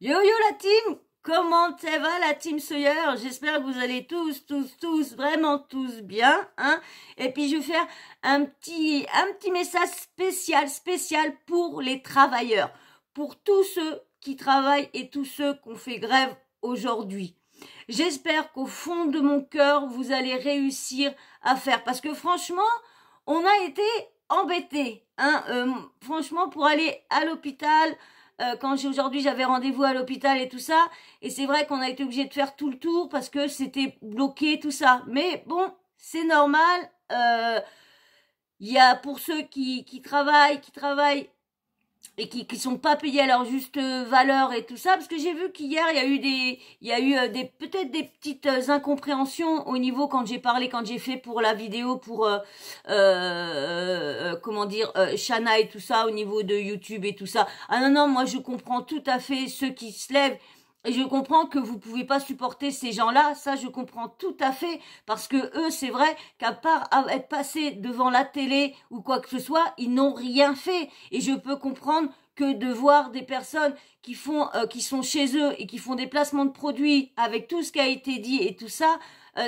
Yo yo la team, comment ça va la team Sawyer? J'espère que vous allez tous, vraiment tous bien, hein. Et puis je vais faire un petit message spécial pour les travailleurs, pour tous ceux qui travaillent et tous ceux qui ont fait grève aujourd'hui. J'espère qu'au fond de mon cœur, vous allez réussir à faire, parce que franchement, on a été embêtés, hein. Franchement, pour aller à l'hôpital, quand aujourd'hui j'avais rendez-vous à l'hôpital et tout ça, et c'est vrai qu'on a été obligé de faire tout le tour parce que c'était bloqué tout ça. Mais bon, c'est normal. Il y a pour ceux qui travaillent et qui sont pas payés à leur juste valeur et tout ça, parce que j'ai vu qu'hier il y a eu peut-être des petites incompréhensions au niveau quand j'ai fait pour la vidéo pour comment dire, Shana et tout ça au niveau de YouTube et tout ça. Ah non, moi je comprends tout à fait ceux qui se lèvent. Et je comprends que vous pouvez pas supporter ces gens-là, ça je comprends tout à fait, parce que eux, c'est vrai qu'à part être passés devant la télé ou quoi que ce soit, ils n'ont rien fait. Et je peux comprendre que de voir des personnes qui sont chez eux et qui font des placements de produits avec tout ce qui a été dit et tout ça,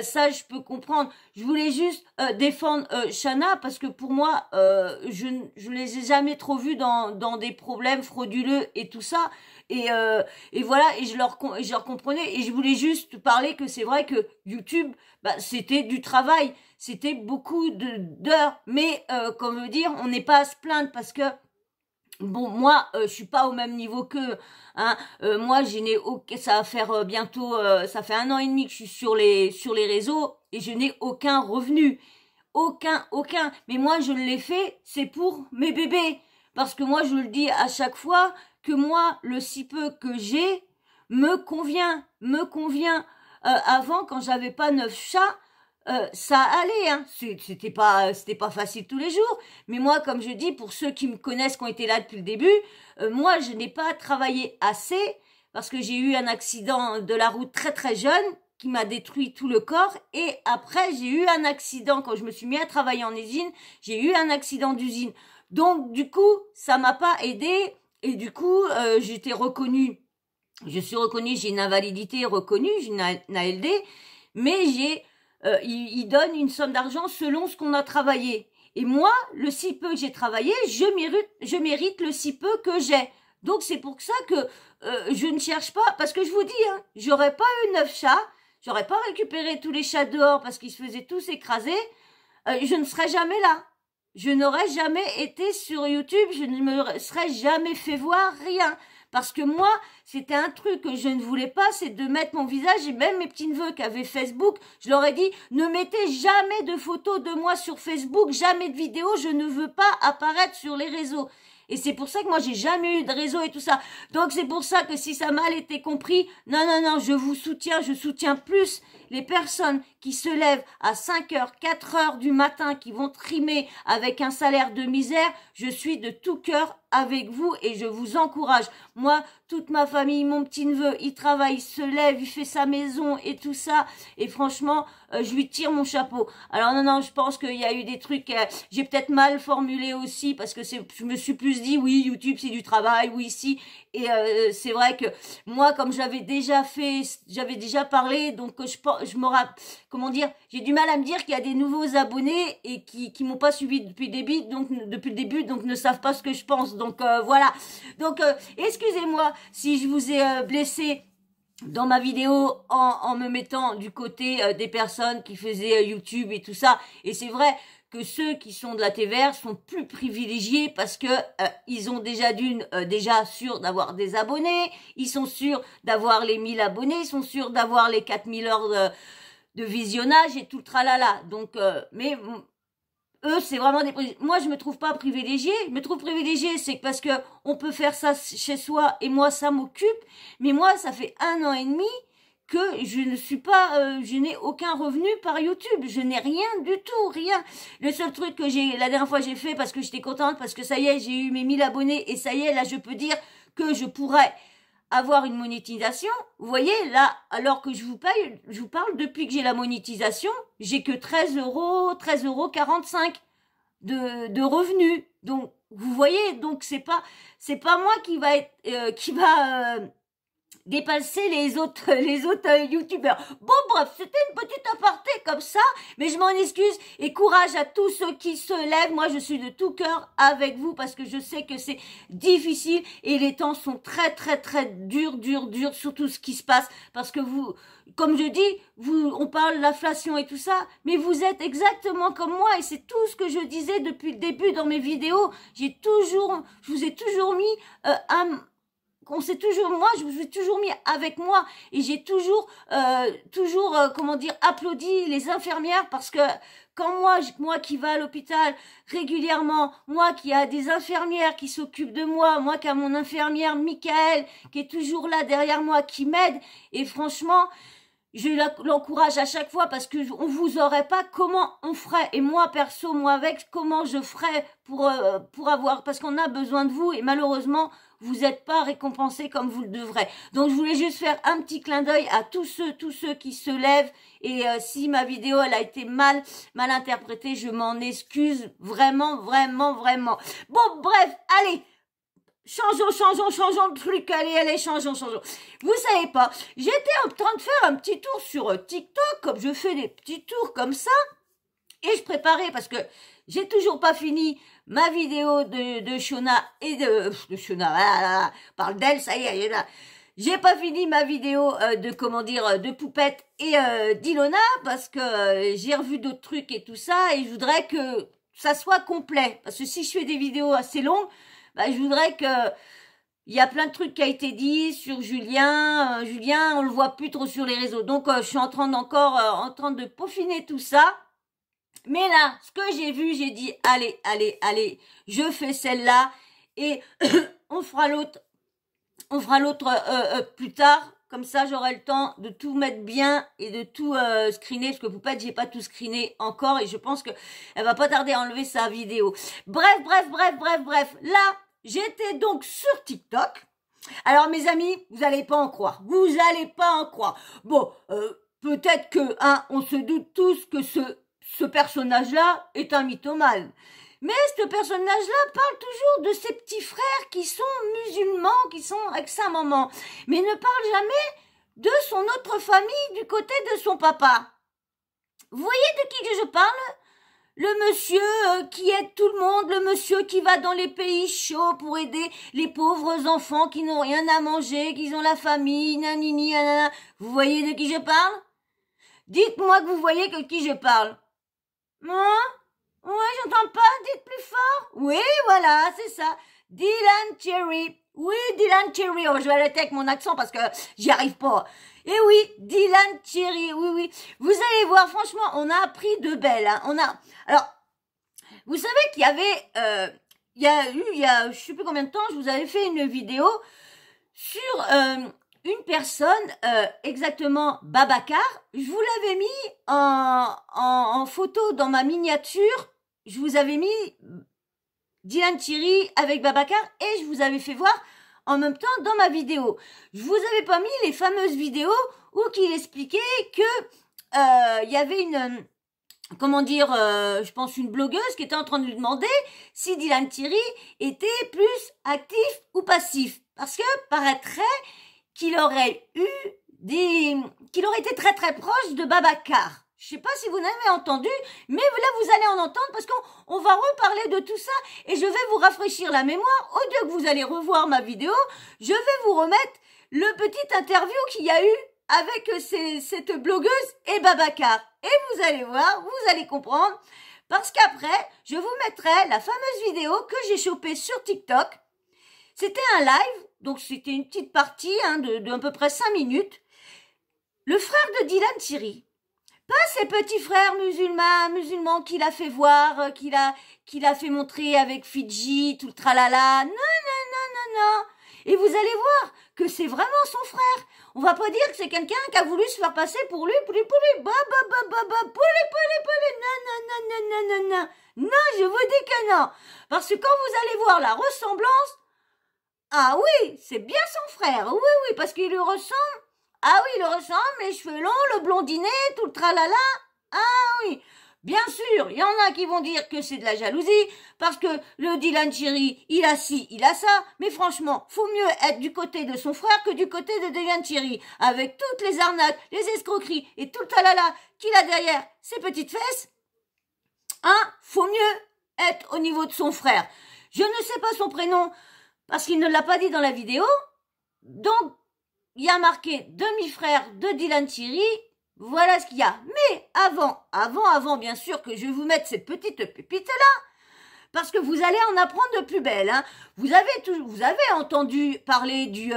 ça je peux comprendre. Je voulais juste défendre Shana parce que pour moi, je les ai jamais trop vus dans des problèmes frauduleux et tout ça. Et voilà, et je leur comprenais, et je voulais juste parler que c'est vrai que YouTube, bah, c'était du travail, c'était beaucoup d'heures, mais comme dire, on n'est pas à se plaindre parce que bon, moi, je suis pas au même niveau qu'eux, hein. Moi, je n'ai aucun, ça va faire bientôt, ça fait 1 an et demi que je suis sur les réseaux et je n'ai aucun revenu, aucun. Mais moi, je l'ai fait, c'est pour mes bébés, parce que moi, je le dis à chaque fois que moi, le si peu que j'ai me convient. Avant, quand j'avais pas 9 chats, ça allait, hein. C'était pas facile tous les jours. Mais moi, comme je dis, pour ceux qui me connaissent, qui ont été là depuis le début, moi, je n'ai pas travaillé assez parce que j'ai eu un accident de la route très jeune qui m'a détruit tout le corps. Et après, j'ai eu un accident quand je me suis mis à travailler en usine. J'ai eu un accident d'usine. Donc, du coup, ça m'a pas aidé. Et du coup, j'étais reconnue. Je suis reconnue, j'ai une invalidité reconnue, j'ai une ALD, mais il donne une somme d'argent selon ce qu'on a travaillé. Et moi, le si peu que j'ai travaillé, je mérite le si peu que j'ai. Donc c'est pour ça que je ne cherche pas, parce que je vous dis, hein, j'aurais pas eu 9 chats, j'aurais pas récupéré tous les chats dehors parce qu'ils se faisaient tous écraser, je ne serais jamais là. Je n'aurais jamais été sur YouTube, je ne me serais jamais fait voir rien. Parce que moi, c'était un truc que je ne voulais pas, c'est de mettre mon visage, et même mes petits-neveux qui avaient Facebook, je leur ai dit, ne mettez jamais de photos de moi sur Facebook, jamais de vidéos, je ne veux pas apparaître sur les réseaux. Et c'est pour ça que moi, j'ai jamais eu de réseau et tout ça. Donc c'est pour ça que si ça a mal été compris, non, je vous soutiens, je soutiens plus les personnes qui se lèvent à 5 heures, 4 heures du matin, qui vont trimer avec un salaire de misère. Je suis de tout cœur avec vous et je vous encourage. Moi, toute ma famille, mon petit-neveu, il travaille, il se lève, il fait sa maison et tout ça. Et franchement, je lui tire mon chapeau. Alors non, je pense qu'il y a eu des trucs, j'ai peut-être mal formulé aussi parce que je me suis plus dit, oui, YouTube c'est du travail, oui, si. Et c'est vrai que moi, comme j'avais déjà parlé, donc je me rappelle, comment dire, j'ai du mal à me dire qu'il y a des nouveaux abonnés et qui m'ont pas suivi depuis le début, donc ne savent pas ce que je pense. Donc voilà. Donc excusez-moi si je vous ai blessé dans ma vidéo en me mettant du côté des personnes qui faisaient YouTube et tout ça. Et c'est vrai que ceux qui sont de la TVR sont plus privilégiés parce que ils ont déjà sûrs d'avoir des abonnés, ils sont sûrs d'avoir les 1000 abonnés, ils sont sûrs d'avoir les 4000 heures de visionnage et tout le tralala. Donc mais eux, c'est vraiment des... Moi, je me trouve pas privilégiée. Je me trouve privilégiée, c'est parce que on peut faire ça chez soi et moi, ça m'occupe. Mais moi, ça fait 1 an et demi que je ne suis pas... je n'ai aucun revenu par YouTube. Je n'ai rien du tout, rien. Le seul truc que la dernière fois, j'ai fait parce que j'étais contente, parce que ça y est, j'ai eu mes 1000 abonnés et ça y est, là, je peux dire que je pourrais avoir une monétisation. Vous voyez, là, alors que je vous parle depuis que j'ai la monétisation, j'ai que 13 € 45 de revenus. Donc, vous voyez, donc c'est pas moi qui va dépasser les autres youtubeurs. Bon bref, c'était une petite aparté comme ça, mais je m'en excuse et courage à tous ceux qui se lèvent. Moi je suis de tout cœur avec vous parce que je sais que c'est difficile et les temps sont très durs, sur tout ce qui se passe parce que vous, comme je dis, on parle de l'inflation et tout ça, mais vous êtes exactement comme moi et c'est tout ce que je disais depuis le début dans mes vidéos. Je vous ai toujours mis moi, je vous ai toujours mis avec moi et j'ai toujours, comment dire, applaudi les infirmières parce que quand moi qui va à l'hôpital régulièrement, moi qui a des infirmières qui s'occupent de moi qui a mon infirmière Michael qui est toujours là derrière moi, qui m'aide et franchement, je l'encourage à chaque fois parce que on vous aurait pas comment on ferait et moi perso moi avec comment je ferais pour avoir parce qu'on a besoin de vous et malheureusement vous n'êtes pas récompensés comme vous le devrez. Donc je voulais juste faire un petit clin d'œil à tous ceux qui se lèvent et si ma vidéo elle a été mal interprétée, je m'en excuse vraiment. Bon bref, allez. Changeons de truc, allez, changeons. Vous savez pas, j'étais en train de faire un petit tour sur TikTok, comme je fais des petits tours comme ça, et je préparais, parce que j'ai toujours pas fini ma vidéo de Shona et de Shona, parle d'elle, ça y est, là. J'ai pas fini ma vidéo de Poupette et d'Ilona, parce que j'ai revu d'autres trucs et tout ça, et je voudrais que ça soit complet, parce que si je fais des vidéos assez longues, bah, je voudrais que il y a plein de trucs qui a été dit sur Julien. Julien, on le voit plus trop sur les réseaux. Donc, je suis en train de peaufiner tout ça. Mais là, ce que j'ai vu, j'ai dit, allez, je fais celle-là et on fera l'autre plus tard. Comme ça, j'aurai le temps de tout mettre bien et de tout screener. Parce que Poupette, j'ai pas tout screené encore et je pense que elle va pas tarder à enlever sa vidéo. Bref. Là, j'étais donc sur TikTok. Alors, mes amis, vous allez pas en croire. Bon, peut-être que, on se doute tous que ce personnage-là est un mythomane. Mais ce personnage-là parle toujours de ses petits frères qui sont musulmans, qui sont avec sa maman. Mais ne parle jamais de son autre famille du côté de son papa. Vous voyez de qui que je parle? Le monsieur qui aide tout le monde, le monsieur qui va dans les pays chauds pour aider les pauvres enfants qui n'ont rien à manger, qui ont la famille, nanini, nanana. Vous voyez de qui je parle? Dites-moi que vous voyez de qui je parle. Hein? Ouais, j'entends pas, dites plus fort. Oui, voilà, c'est ça. Dylan Cherry. Oui, Dylan Cherry. Oh, je vais arrêter avec mon accent parce que j'y arrive pas. Et oui, Dylan Cherry, oui. Vous allez voir, franchement, on a appris de belles. Hein. Alors, vous savez qu'il y avait, je sais plus combien de temps, je vous avais fait une vidéo sur une personne, exactement Babacar. Je vous l'avais mis en photo dans ma miniature. Je vous avais mis Dylan Thierry avec Babacar et je vous avais fait voir en même temps dans ma vidéo. Je vous avais pas mis les fameuses vidéos où il expliquait que y avait une je pense une blogueuse qui était en train de lui demander si Dylan Thierry était plus actif ou passif. Parce que paraîtrait qu'il aurait été très proche de Babacar. Je sais pas si vous n'avez entendu, mais là vous allez en entendre parce qu'on va reparler de tout ça et je vais vous rafraîchir la mémoire. Au lieu que vous allez revoir ma vidéo, je vais vous remettre le petit interview qu'il y a eu avec cette blogueuse et Babacar. Et vous allez voir, vous allez comprendre, parce qu'après, je vous mettrai la fameuse vidéo que j'ai chopée sur TikTok. C'était un live, donc c'était une petite partie de à peu près 5 minutes. Le frère de Dylan Thierry, pas ses petits frères musulmans qu'il a fait voir, qu'il a fait montrer avec Fidji, tout le tralala. Non. Et vous allez voir que c'est vraiment son frère. On va pas dire que c'est quelqu'un qui a voulu se faire passer pour lui. Non, je vous dis que non. Parce que quand vous allez voir la ressemblance, ah oui, c'est bien son frère. Oui, parce qu'il lui ressemble. Ah oui, il lui ressemble, les cheveux longs, le blondinet, tout le tralala. Ah oui. bien sûr, il y en a qui vont dire que c'est de la jalousie, parce que le Dylan Thierry, il a ci, il a ça, mais franchement, faut mieux être du côté de son frère que du côté de Dylan Thierry, avec toutes les arnaques, les escroqueries et tout le talala qu'il a derrière ses petites fesses. Faut mieux être au niveau de son frère. Je ne sais pas son prénom, parce qu'il ne l'a pas dit dans la vidéo, donc il y a marqué demi-frère de Dylan Thierry. Voilà ce qu'il y a. Mais avant, bien sûr, que je vais vous mettre cette petite pépite-là, parce que vous allez en apprendre de plus belle. Hein. Vous avez entendu parler du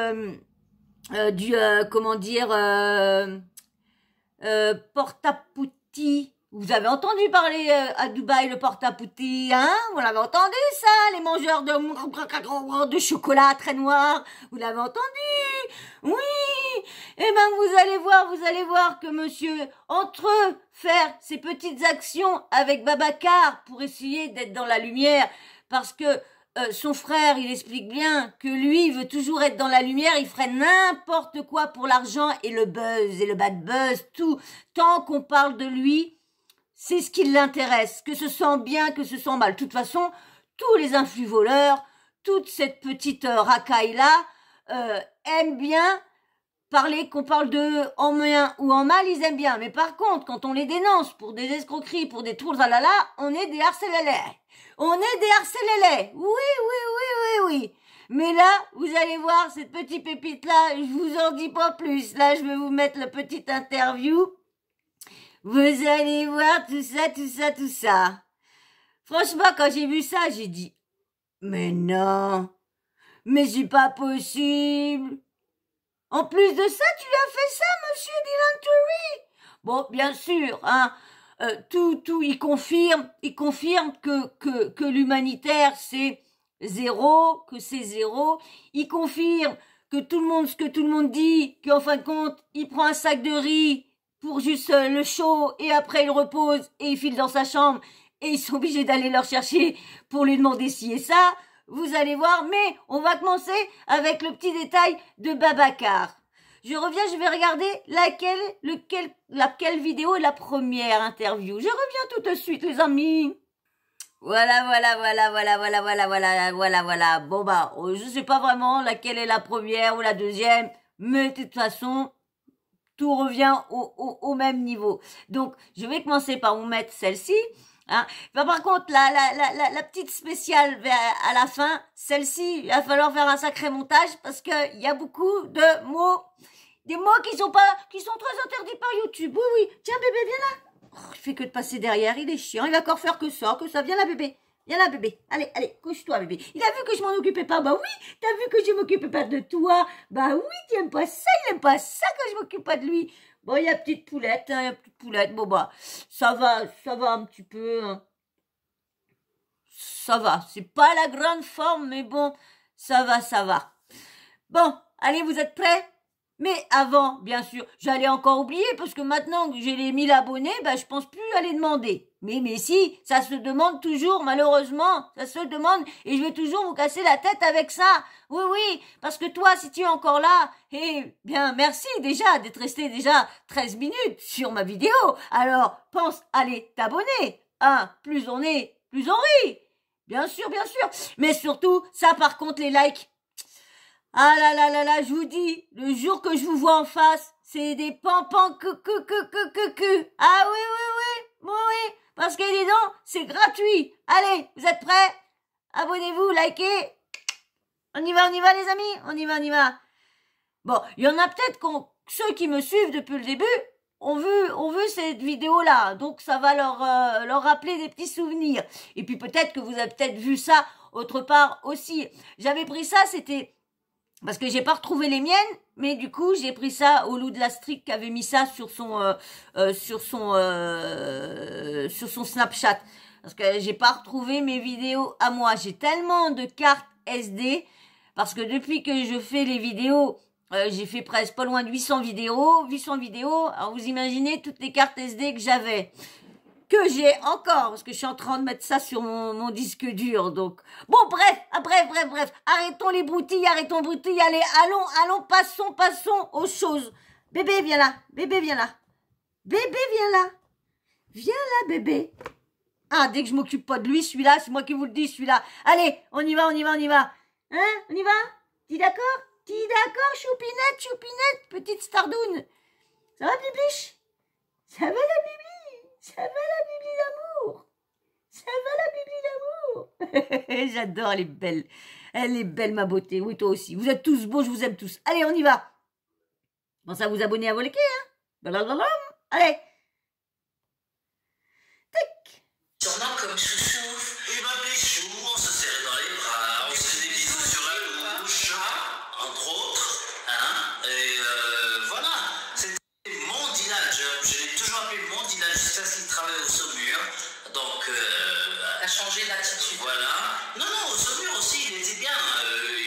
porte-à-pouty. Vous avez entendu parler à Dubaï le porte-à-pouty, hein? Vous l'avez entendu ça, les mangeurs de chocolat très noir. Vous l'avez entendu? Oui. Eh ben vous allez voir que monsieur, entre eux, faire ces petites actions avec Babacar pour essayer d'être dans la lumière, parce que son frère, il explique bien que lui, il veut toujours être dans la lumière, il ferait n'importe quoi pour l'argent et le buzz et le bad buzz, tout. Tant qu'on parle de lui, c'est ce qui l'intéresse, que ce soit bien, que ce soit mal. De toute façon, tous les influx voleurs, toute cette petite racaille-là, aiment bien parler, qu'on parle d'eux en bien ou en mal, ils aiment bien. Mais par contre, quand on les dénonce pour des escroqueries, pour des trous là, on est des harcelélés. On est des harcelélés. Oui. Mais là, vous allez voir cette petite pépite-là, je vous en dis pas plus. Là, je vais vous mettre la petite interview. Vous allez voir tout ça. Franchement, quand j'ai vu ça, j'ai dit, mais non, mais c'est pas possible. En plus de ça, tu as fait ça, monsieur Dylan Thierry. Bon, bien sûr, hein, il confirme que l'humanitaire c'est zéro, que c'est zéro. Il confirme que ce que tout le monde dit, qu'en fin de compte, il prend un sac de riz pour juste le chaud et après il repose et il file dans sa chambre et ils sont obligés d'aller le chercher pour lui demander ci et ça. Vous allez voir, mais on va commencer avec le petit détail de Babacar. Je reviens, je vais regarder laquelle vidéo est la première interview. Je reviens tout de suite, les amis. Voilà. Bon bah, je sais pas vraiment laquelle est la première ou la deuxième, mais de toute façon, tout revient au même niveau. Donc, je vais commencer par vous mettre celle-ci. Hein. Par contre, la petite spéciale à la fin, celle-ci, il va falloir faire un sacré montage parce que il y a beaucoup de mots, des mots qui sont très interdits par YouTube. Oui. Tiens, bébé, viens là. Oh, il fait que de passer derrière, il est chiant. Il va encore faire que ça. Viens là, bébé. Viens là, bébé. Allez, couche-toi, bébé. Il a vu que je m'en occupais pas. Bah oui, t'as vu que je m'occupais pas de toi. Bah oui, tu aimes pas ça, il aime pas ça quand je m'occupe pas de lui. Bon, il y a petite poulette, Bon, bah, ça va un petit peu. Hein. Ça va. C'est pas la grande forme, mais bon, ça va. Bon, allez, vous êtes prêts? Mais avant, bien sûr, j'allais encore oublier, parce que maintenant que j'ai les 1000 abonnés, bah, je pense plus à les demander. Mais si, ça se demande toujours, malheureusement, ça se demande, et je vais toujours vous casser la tête avec ça. Oui, parce que toi, si tu es encore là, bien, merci déjà d'être resté déjà 13 minutes sur ma vidéo. Alors, pense à aller t'abonner. Plus on est, plus on rit. Bien sûr. Mais surtout, ça par contre, les likes. Ah là, je vous dis, le jour que je vous vois en face, c'est des pampans que. Ah oui, parce que dis donc, c'est gratuit. Allez, vous êtes prêts? Abonnez-vous, likez. On y va les amis, on y va. Bon, il y en a peut-être ceux qui me suivent depuis le début ont vu cette vidéo-là, donc ça va leur rappeler des petits souvenirs. Et puis peut-être que vous avez peut-être vu ça autre part aussi. J'avais pris ça, c'était... Parce que j'ai pas retrouvé les miennes, mais du coup j'ai pris ça au Loup de la Street qui avait mis ça sur son Snapchat. Parce que j'ai pas retrouvé mes vidéos à moi. J'ai tellement de cartes SD parce que depuis que je fais les vidéos, j'ai fait presque pas loin de 800 vidéos. Alors vous imaginez toutes les cartes SD que j'avais. Que j'ai encore, parce que je suis en train de mettre ça sur mon disque dur, donc. Bon, bref. Arrêtons les broutilles, allez, allons, passons aux choses. Bébé, viens là. Viens là, bébé. Ah, dès que je m'occupe pas de lui, celui-là, c'est moi qui vous le dis, celui-là. Allez, on y va, on y va, on y va. Hein, on y va? T'es d'accord? T'es d'accord, choupinette, choupinette, petite stardoune? Ça va, Bibiche? Ça va, la Bibi? Ça va, la Bibi d'amour? Ça va, la Bibi d'amour? J'adore, elle est belle. Elle est belle, ma beauté. Oui, toi aussi. Vous êtes tous beaux, je vous aime tous. Allez, on y va. Pensez à vous abonner à Volker, hein? Blablabla. Allez. Tac. Sûrement comme chouchou. Il m'appelait Chou, on se serrait dans les bras, on se faisait des bisous sur la bouche, entre autres. Hein, et voilà. C'était mon Dylan. Je l'ai toujours appelé mon Dylan jusqu'à ce qu'il travaille au Saumur. Donc, a changé d'attitude. voilà. Non, non, au Saumur aussi, il était bien.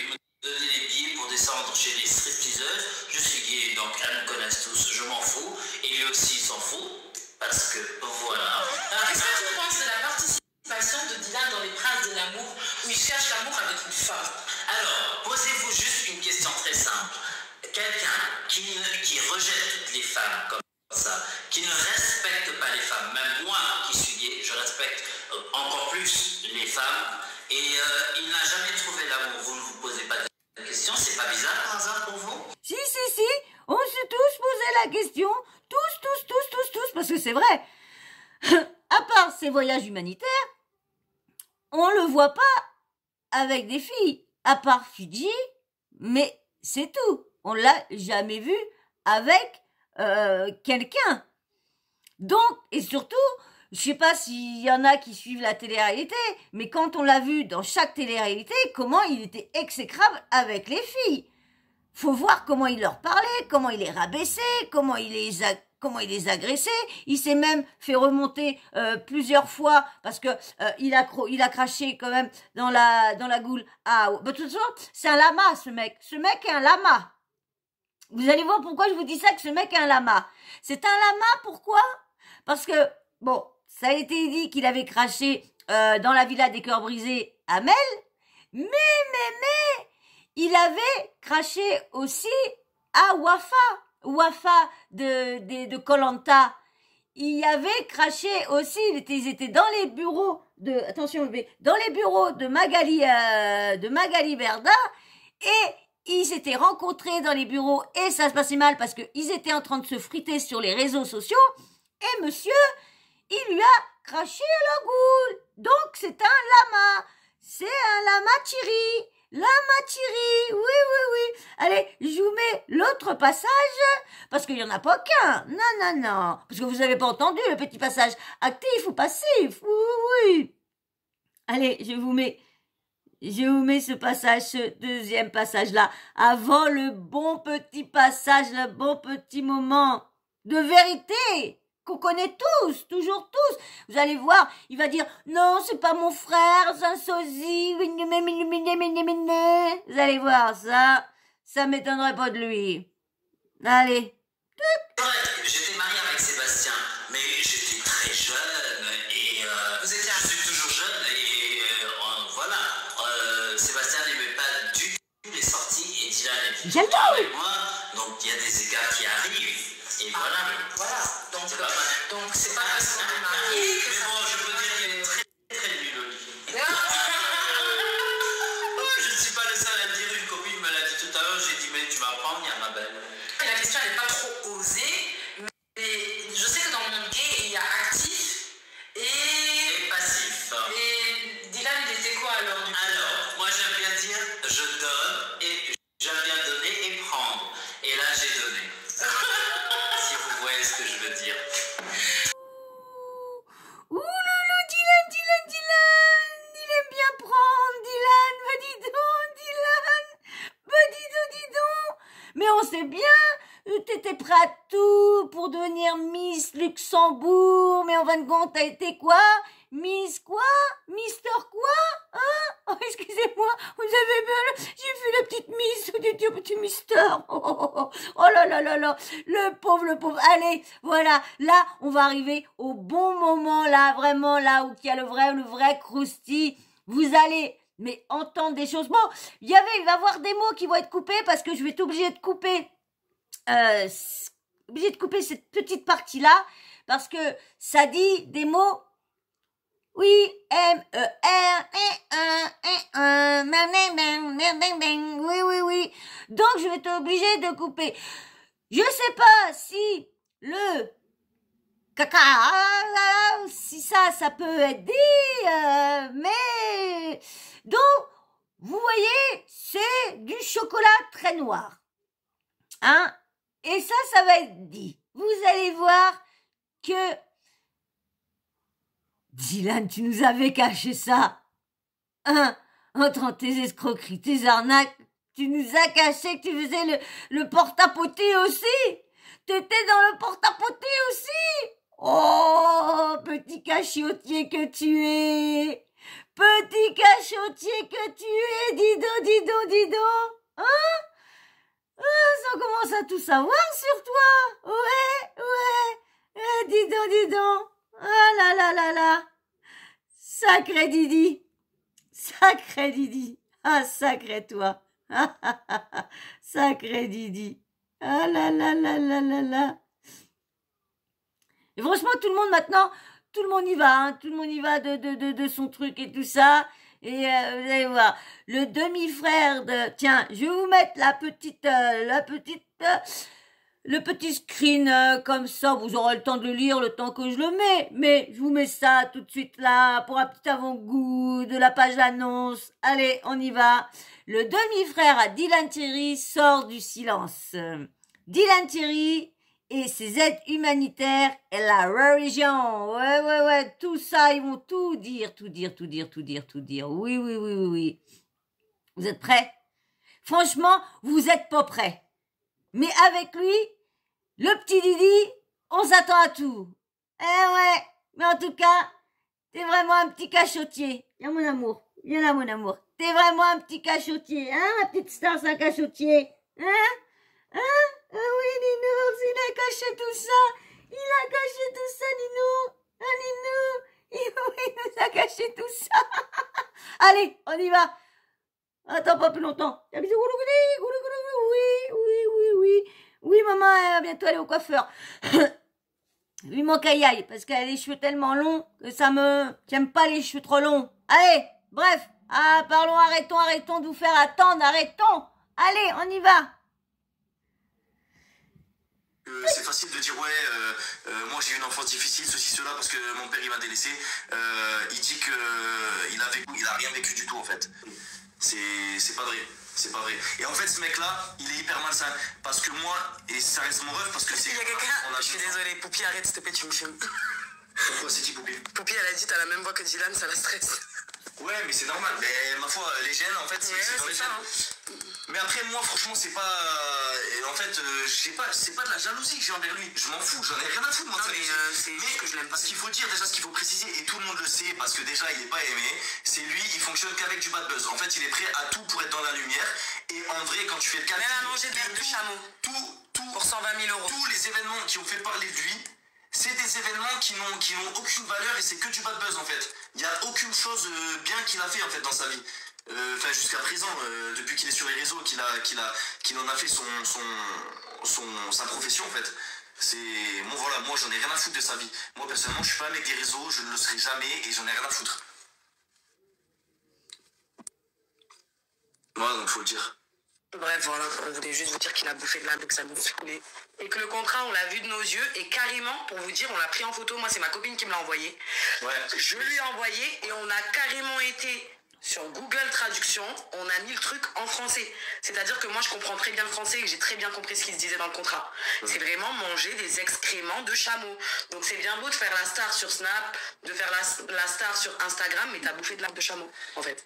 Il me donnait des billets pour descendre chez les stripteaseuses. Je suis gay, donc elles me connaissent tous, je m'en fous. Et lui aussi, il s'en fout. Parce que, voilà. Qu'est-ce que tu penses de la participation de Dylan dans Les Princes de l'amour, où il cherche l'amour avec une femme? Alors, posez-vous juste une question très simple. Quelqu'un qui rejette toutes les femmes comme ça, qui ne respecte pas les femmes, même moi qui suis gay, je respecte encore plus les femmes, et il n'a jamais trouvé l'amour. Vous ne vous posez pas de questions, c'est pas bizarre par hasard pour vous? Si, on s'est tous posé la question. Tous, parce que c'est vrai. À part ces voyages humanitaires, on le voit pas avec des filles, à part Fidji, mais c'est tout. On l'a jamais vu avec quelqu'un. Donc, et surtout, je sais pas s'il y en a qui suivent la télé-réalité, mais quand on l'a vu dans chaque télé-réalité, comment il était exécrable avec les filles. Faut voir comment il leur parlait, comment il les rabaissait, comment il les agressait. Il s'est même fait remonter plusieurs fois parce que il a craché quand même dans la goule. Ah, bah, de toute façon, c'est un lama, ce mec. Ce mec est un lama. Vous allez voir pourquoi je vous dis ça, que ce mec est un lama. C'est un lama, pourquoi? Parce que, bon, ça a été dit qu'il avait craché dans la villa des cœurs brisés à Mel, mais, il avait craché aussi à Wafa de Koh-Lanta. Il avait craché aussi, ils étaient dans les bureaux dans les bureaux de Magali Berda, et ils s'étaient rencontrés dans les bureaux et ça se passait mal parce qu'ils étaient en train de se friter sur les réseaux sociaux, et monsieur, il lui a craché à la goule. Donc c'est un lama. C'est un lama Thierry. Lama Thierry, oui. Allez, je vous mets l'autre passage, parce qu'il n'y en a pas qu'un. Non. Parce que vous n'avez pas entendu le petit passage actif ou passif. Oui. Allez, je vous mets ce passage, ce deuxième passage-là, avant le bon petit passage, le bon petit moment de vérité qu'on connaît tous, toujours tous. Vous allez voir, il va dire « Non, c'est pas mon frère, c'est un sosie. » Vous allez voir, ça m'étonnerait pas de lui. Allez. J'étais marié avec Sébastien, mais j'étais très jeune et je suis toujours jeune et voilà. Sébastien n'aimait pas du tout les sorties et Dylan était tout le temps avec moi, donc il y a des écarts qui arrivent et voilà. Donc c'est pas parce qu'on est marié que mais bon, je peux dire qu'il est très nul au lit. Je ne suis pas le seul à le dire, une copine me l'a dit tout à l'heure, j'ai dit mais tu vas prendre, il y a ma belle. La question n'est pas trop osée, mais je sais que dans le monde gay, il y a actif et Passif. Et Dylan, il était quoi alors du coup? Alors, moi j'aime bien dire je donne et j'aime bien donner et prendre. Et là j'ai donné. Si vous voyez ce que je veux dire. Ouh loulou, Dylan, il aime bien prendre, Dylan, bah dis donc, mais on sait bien, t'étais prêt à tout pour devenir Miss Luxembourg, mais en fin de compte, t'as été quoi? Miss quoi? Mister quoi? Hein? Oh, excusez-moi, vous avez vu, j'ai vu la petite Miss, du petit Mister. Oh là, le pauvre. Allez, voilà, là, on va arriver au bon moment, là, vraiment, là, où il y a le vrai croustille. Vous allez, mais entendre des choses. Bon, il va y avoir des mots qui vont être coupés parce que je vais être obligée de couper obligée de couper cette petite partie-là parce que ça dit des mots. Oui, oui. Donc, je vais être obligée de couper. Je sais pas si le caca, si ça peut être dit, mais... Donc, vous voyez, c'est du chocolat très noir. Hein? Et ça va être dit. Vous allez voir que... Dylan, tu nous avais caché ça. Hein? Entre tes escroqueries, tes arnaques, tu nous as caché que tu faisais le porte-à-poter aussi. T'étais dans le porte-à-poter aussi. Oh, petit cachottier que tu es. Petit cachottier que tu es. Dis donc. Hein? Ça commence à tout savoir sur toi. Ouais. Dis donc. Ah là. Sacré Didi. Ah, sacré toi. Sacré Didi. Ah là. Et franchement, tout le monde maintenant, tout le monde y va, hein. Tout le monde y va de son truc et tout ça. Et vous allez voir, le demi-frère de... Tiens, je vais vous mettre le petit screen comme ça, vous aurez le temps de le lire, le temps que je le mets. Mais je vous mets ça tout de suite là, pour un petit avant-goût de la page d'annonce. Allez, on y va. Le demi-frère à Dylan Thierry sort du silence. Dylan Thierry et ses aides humanitaires et la religion. Ouais. Tout ça, ils vont tout dire. Oui. Vous êtes prêts? Franchement, vous êtes pas prêts. Mais avec lui, le petit Didi, on s'attend à tout. Ouais, mais en tout cas, t'es vraiment un petit cachotier. Viens mon amour. T'es vraiment un petit cachotier, hein, ma petite star, c'est un cachotier. Hein? Ah oui, Nino, il a caché tout ça, Nino. Ah, Nino, il nous a caché tout ça. Allez, on y va. Attends pas plus longtemps. Oui, maman, elle va bientôt aller au coiffeur. Il lui manque à y aller parce qu'elle a les cheveux tellement longs que j'aime pas les cheveux trop longs. Allez, bref. Parlons, arrêtons de vous faire attendre, arrêtons. Allez, on y va. C'est facile de dire moi j'ai eu une enfance difficile, ceci, cela, parce que mon père il m'a délaissé. Il dit qu'il a rien vécu du tout en fait. C'est pas vrai. Et en fait ce mec là, il est hyper malsain. Parce que moi, et ça reste mon rêve parce que c'est... Il y a quelqu'un, je suis désolée, Poupie arrête s'il te plaît, tu me filmes. Pourquoi c'est qui Poupie? Poupie elle a dit t'as la même voix que Dylan, ça la stresse. Ouais mais c'est normal, mais ma foi, les gènes en fait, c'est dans les gènes. Hein. Mais après moi franchement c'est pas... en fait, c'est pas de la jalousie que j'ai envers lui, je m'en fous, j'en ai rien à foutre moi. Non mais c'est juste que je l'aime pas. Ce qu'il faut dire déjà, ce qu'il faut préciser, et tout le monde le sait, parce que déjà il est pas aimé, c'est lui, il fonctionne qu'avec du bad buzz. En fait il est prêt à tout pour être dans la lumière, et en vrai quand tu fais le calcul... Même à manger de l'herbe de chameau. Tout, pour 120 000 €. Tous les événements qui ont fait parler de lui, c'est des événements qui n'ont aucune valeur et c'est que du bad buzz en fait. Il n'y a aucune chose bien qu'il a fait en fait dans sa vie. Enfin jusqu'à présent, depuis qu'il est sur les réseaux, qu'il en a fait sa profession en fait. Moi j'en ai rien à foutre de sa vie. Moi personnellement je suis pas un mec des réseaux, je ne le serai jamais et j'en ai rien à foutre. Voilà, donc faut le dire. Bref, voilà, on voulait juste vous dire qu'il a bouffé de l'âme, que ça nous saoulait. Et que le contrat, on l'a vu de nos yeux, et carrément, pour vous dire, on l'a pris en photo. Moi, c'est ma copine qui me l'a envoyé. Ouais. Je lui ai envoyé, et on a carrément été sur Google Traduction, on a mis le truc en français. C'est-à-dire que moi, je comprends très bien le français, et que j'ai très bien compris ce qu'il se disait dans le contrat. C'est vraiment manger des excréments de chameau. Donc, c'est bien beau de faire la star sur Snap, de faire la star sur Instagram, mais t'as bouffé de l'âme de chameau, en fait.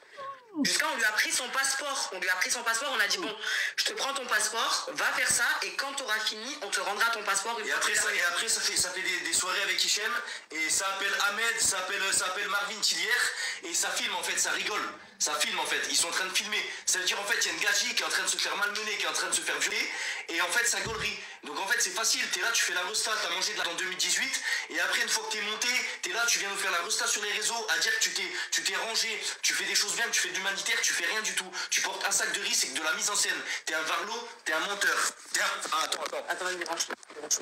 Jusqu'à on lui a pris son passeport. On a dit bon, je te prends ton passeport, va faire ça et quand tu auras fini, on te rendra ton passeport. Et après ça fait des soirées avec Hichem et ça appelle Ahmed, ça appelle Marvin Tillière et ça filme en fait, ça rigole. Ça filme en fait, ils sont en train de filmer. Ça veut dire en fait il y a une gagie qui est en train de se faire malmener, qui est en train de se faire violer et en fait ça gaulerie. Donc en fait, c'est facile. T'es là, tu fais la resta, t'as mangé de la en 2018. Et après, une fois que t'es monté, t'es là, tu viens nous faire la resta sur les réseaux, à dire que tu t'es rangé, tu fais des choses bien, tu fais de l'humanitaire, tu fais rien du tout. Tu portes un sac de riz, c'est que de la mise en scène. T'es un varlot, t'es un menteur. Attends. Attends, je débranche.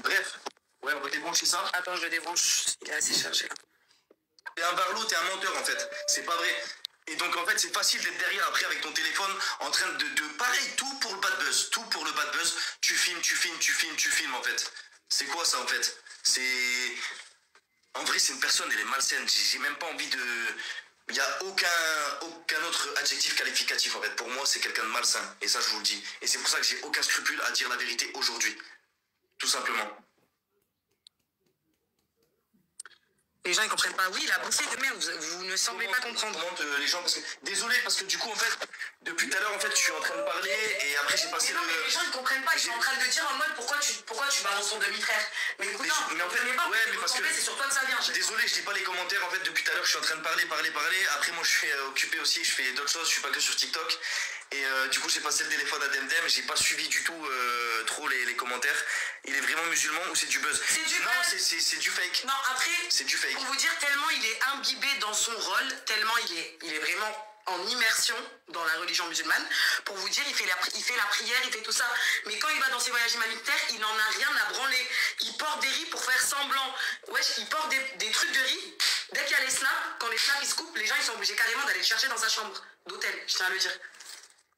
Bref. Ouais, on va débrancher ça. Attends, je le débranche. Il est assez chargé là. T'es un varlot, t'es un menteur en fait. C'est pas vrai. Et donc en fait c'est facile d'être derrière après avec ton téléphone en train de pareil, tout pour le bad buzz. Tout pour le bad buzz. Tu filmes en fait. C'est quoi ça en fait? C'est... En vrai c'est une personne, elle est malsaine. J'ai même pas envie de... Il n'y a aucun autre adjectif qualificatif en fait. Pour moi c'est quelqu'un de malsain. Et ça je vous le dis. Et c'est pour ça que j'ai aucun scrupule à dire la vérité aujourd'hui. Tout simplement. Les gens ils comprennent pas. Oui, il a bouffé de merde. Vous ne semblez pas comprendre. Les gens parce que désolé parce que du coup en fait depuis tout à l'heure en fait je suis en train de parler et après j'ai passé mais non, mais les gens ils comprennent pas. Ils sont en train de dire en mode pourquoi tu balances ton demi-frère. Mais écoute, non, mais en fait pas, ouais mais parce que c'est sur toi que ça vient. Désolé je lis pas les commentaires en fait depuis tout à l'heure je suis en train de parler. Après moi je suis occupé aussi, je fais d'autres choses, je suis pas que sur TikTok. Et du coup j'ai passé le téléphone à Demdem, j'ai pas suivi du tout trop les commentaires. Il est vraiment musulman ou c'est du buzz? C'est du buzz. Non c'est du fake. Non après c'est du fake. Pour vous dire tellement il est imbibé dans son rôle, tellement il est vraiment en immersion dans la religion musulmane. Pour vous dire, il fait la prière, il fait tout ça. Mais quand il va dans ses voyages humanitaires, il n'en a rien à branler. Il porte des riz pour faire semblant. Wesh, il porte des trucs de riz. Dès qu'il y a les snaps, quand les snaps ils se coupent, les gens ils sont obligés carrément d'aller le chercher dans sa chambre d'hôtel. Je tiens à le dire.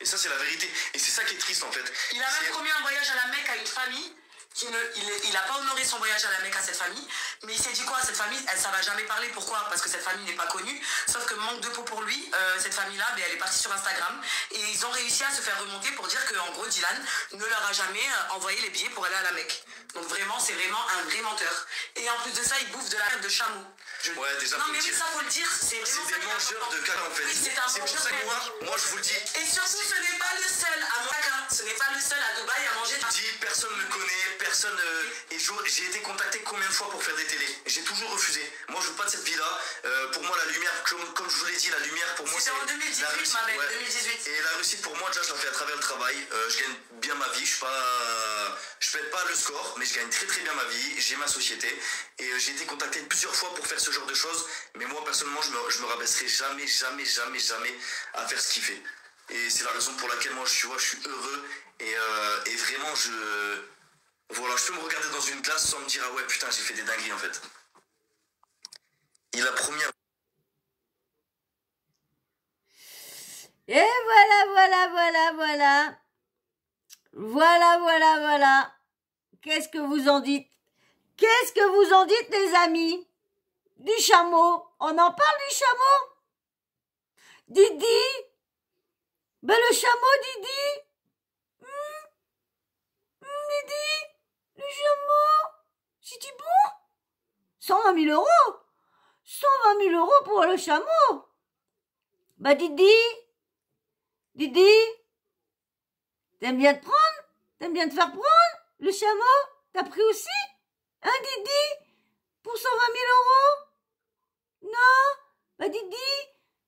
Et ça c'est la vérité. Et c'est ça qui est triste en fait. Il a même promis un voyage à la Mecque à une famille. Il n'a pas honoré son voyage à la Mecque à cette famille, mais il s'est dit quoi, cette famille, ça va jamais parler, pourquoi? Parce que cette famille n'est pas connue, sauf que manque de peau pour lui, cette famille-là, elle est partie sur Instagram, et ils ont réussi à se faire remonter pour dire que, en gros, Dylan ne leur a jamais envoyé les billets pour aller à la Mecque. Donc vraiment, c'est vraiment un vrai menteur. Et en plus de ça, il bouffe de la merde de chameau. Ouais, déjà, non mais oui, ça faut le dire, c'est vraiment des mangeurs de câlins en fait. Oui, c'est pour ça que moi je vous le dis. Et surtout, ce n'est pas le seul à Monaco, ce n'est pas le seul à Dubaï à manger. Personne ne me connaît, personne. Et j'ai été contacté combien de fois pour faire des télés? J'ai toujours refusé. Moi je veux pas de cette vie-là. Pour moi la lumière, comme je vous l'ai dit, la lumière pour moi c'est. C'était en 2018, ma belle, 2018. Et la réussite pour moi, déjà je la fais à travers le travail. Je gagne bien ma vie, je fais pas le score, mais je gagne très très bien ma vie. J'ai ma société et j'ai été contacté plusieurs fois pour faire ce genre de choses. Mais moi personnellement, je me rabaisserai jamais à faire ce qu'il fait. Et c'est la raison pour laquelle moi je suis heureux et vraiment voilà, je peux me regarder dans une glace sans me dire ah ouais putain j'ai fait des dingueries en fait. Il a promis. Et voilà. Qu'est-ce que vous en dites? Qu'est-ce que vous en dites, les amis? Du chameau. On en parle du chameau? Didi? Ben le chameau, Didi? Didi? Le chameau? C'est bon? 120 000 euros? 120 000 euros pour le chameau? Bah Didi? T'aimes bien te prendre? T'aimes bien te faire prendre? Le chameau? T'as pris aussi? Hein Didi? Pour 120 000 euros? Non? Bah Didi?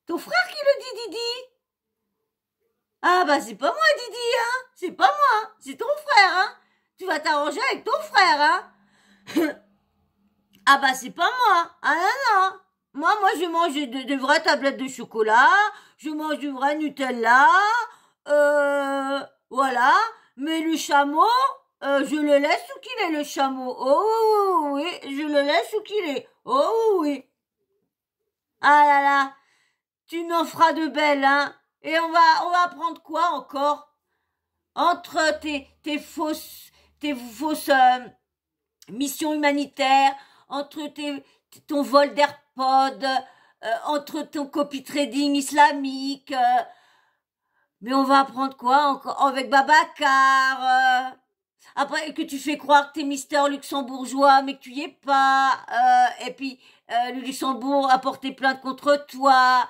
Ton frère qui le dit Didi? Ah bah c'est pas moi Didi, hein? C'est pas moi, c'est ton frère, hein? Tu vas t'arranger avec ton frère, hein? Ah bah c'est pas moi. Ah non. Moi je mange de vraies tablettes de chocolat, je mange du vrai Nutella, voilà. Mais le chameau, je le laisse où qu'il est, le chameau. Oh oui, je le laisse où qu'il est. Oh oui. Ah là là, tu m'en feras de belles, hein. Et on va prendre quoi encore? Entre tes fausses missions humanitaires, entre ton vol d'AirPod, entre ton copy trading islamique. Mais on va apprendre quoi encore avec Babacar? Après que tu fais croire que t'es Mister Luxembourgeois, mais que tu y es pas. Et puis le Luxembourg a porté plainte contre toi.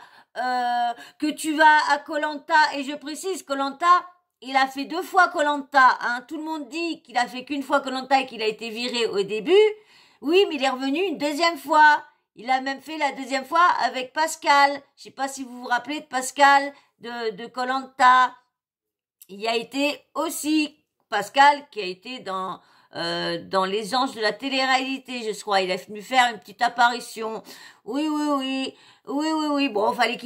Que tu vas à Koh-Lanta, et je précise, Koh-Lanta, il a fait 2 fois Koh-Lanta, hein. Tout le monde dit qu'il a fait qu'une fois Koh-Lanta et qu'il a été viré au début. Oui, mais il est revenu une 2e fois. Il a même fait la 2e fois avec Pascal. Je sais pas si vous vous rappelez de Pascal de Koh-Lanta. Il y a été aussi Pascal qui a été dans dans Les Anges de la télé-réalité, je crois. Il est venu faire une petite apparition. Oui, oui, oui. Oui, oui, oui. Bon, fallait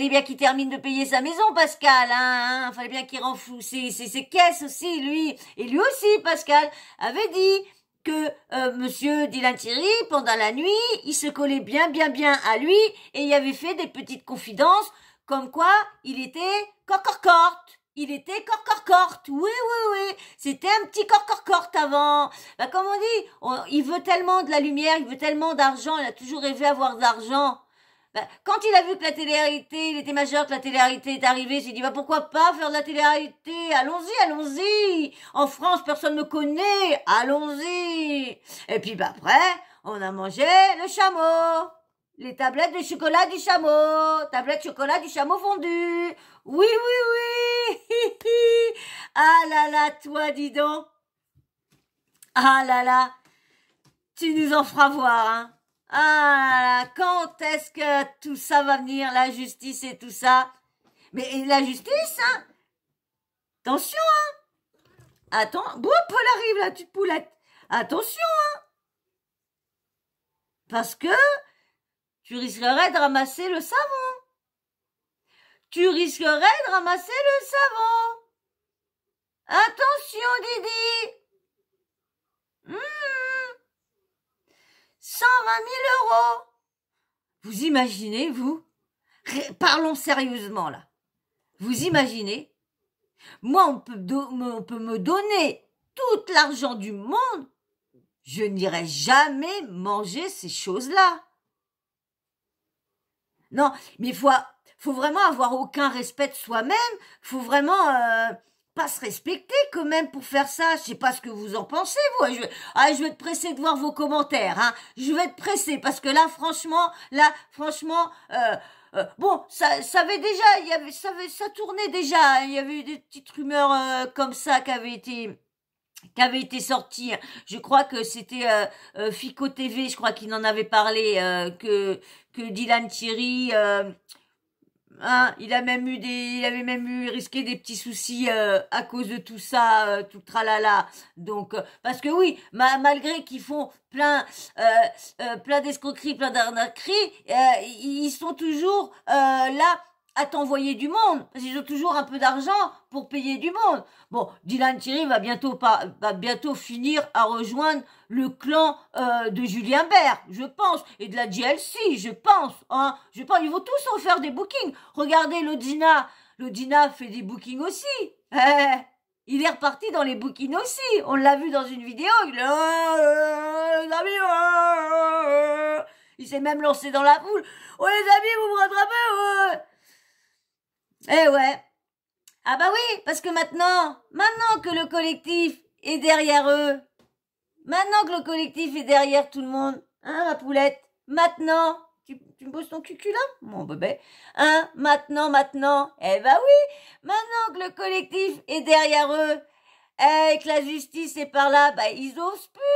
bien qu'il termine de payer sa maison, Pascal, hein. Fallait bien qu'il renfloue ses caisses aussi, lui. Et lui aussi, Pascal, avait dit que monsieur Dylan Thierry, pendant la nuit, il se collait bien à lui et il avait fait des petites confidences comme quoi il était corcorcorte. Il était corcorcorte. Oui, oui, oui. C'était un petit corcorcorte avant. Bah, comme on dit, il veut tellement de la lumière, il veut tellement d'argent, il a toujours rêvé avoir de l'argent. Ben, quand il a vu que la télé-réalité, il était majeur, que la télé-réalité est arrivée, il s'est dit, bah, pourquoi pas faire de la télé-réalité? Allons-y, allons-y. En France, personne ne connaît. Allons-y. Et puis, bah, après, on a mangé le chameau. Les tablettes de chocolat du chameau. Tablettes de chocolat du chameau fondu. Oui, oui, oui. Ah là là, toi, dis donc. Ah là là. Tu nous en feras voir, hein. Ah, quand est-ce que tout ça va venir, la justice et tout ça? Mais la justice, hein? Attention, hein? Attends, Paul arrive, la petite poulette. Attention, hein? Parce que tu risquerais de ramasser le savon. Tu risquerais de ramasser le savon. Attention, Didi. 120 000 €. Vous imaginez, vous? Parlons sérieusement, là. Vous imaginez? Moi, on peut me donner tout l'argent du monde. Je n'irai jamais manger ces choses-là. Non, mais il faut vraiment avoir aucun respect de soi-même. Faut vraiment pas se respecter quand même pour faire ça. Je sais pas ce que vous en pensez, vous. Je vais être pressée de voir vos commentaires, hein. Je vais être pressée parce que là, franchement, bon, ça avait déjà, ça tournait déjà. Il y avait eu des petites rumeurs comme ça qui avaient été sorties. Je crois que c'était Fico TV, je crois qu'il en avait parlé, que Dylan Thierry. Hein, il avait même eu risqué des petits soucis à cause de tout ça, tout tralala. Donc, parce que oui, malgré qu'ils font plein d'escroqueries, plein d'arnaqueries, ils sont toujours là à t'envoyer du monde, parce qu'ils ont toujours un peu d'argent pour payer du monde. Bon, Dylan Thierry va bientôt finir à rejoindre le clan de Julien Bert, je pense, et de la GLC, je pense, hein. Je pense, ils vont tous en faire des bookings. Regardez Lodina fait des bookings aussi. Il est reparti dans les bookings aussi. On l'a vu dans une vidéo. Il s'est même lancé dans la foule. Oh les amis, vous me rattrapez? Eh ouais. Ah bah oui, parce que maintenant que le collectif est derrière eux, maintenant que le collectif est derrière tout le monde, hein, ma poulette, maintenant, tu me poses ton cucu là, mon bébé, hein, maintenant, eh bah oui, maintenant que le collectif est derrière eux, et que la justice est par là, bah ils osent plus